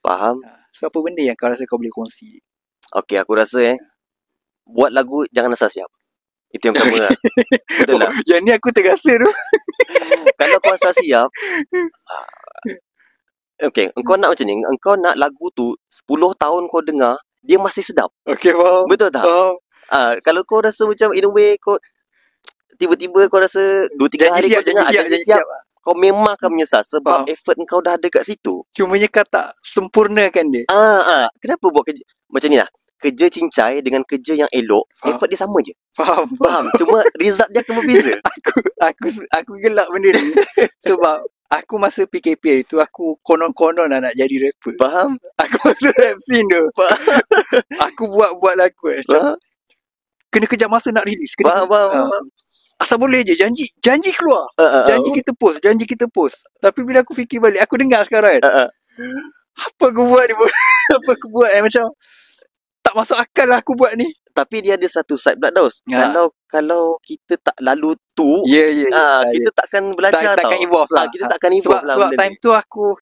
Faham? So apa benda yang kau rasa kau boleh kongsi? Okay, aku rasa buat lagu jangan asal siap. Itu yang pertama lah. Betul tak? Yang ni aku terasa tu. Kalau kau asal siap, okay, engkau nak macam ni, engkau nak lagu tu 10 tahun kau dengar, dia masih sedap. Okay, faham. Betul tak? Faham. Kalau kau rasa macam in a way kau tiba-tiba kau rasa 2-3 hari kau dengar janji siap, kau memang akan menyesal sebab effort kau dah ada kat situ. Cumanya kau tak sempurnakan dia. Kenapa buat kerja macam ni lah? Kerja cincai dengan kerja yang elok, effort dia sama je. Faham. Cuma result dia akan berbeza. Aku gelak benda ni. Sebab aku masa PKP itu aku konon-konon nak jadi rapper. Faham? Aku masuk rap scene tu. Aku buat lagu kena kejar masa nak release. Faham. Asal boleh je janji keluar. Janji kita post. Tapi bila aku fikir balik, aku dengar sekarang kan. Apa aku buat ni? Apa aku buat macam tak masuk akal lah aku buat ni. Tapi dia ada satu side pula Daus. Kalau kita tak lalu tu, kita takkan belajar takkan evolve lah. Kita takkan evolve Sebab time tu aku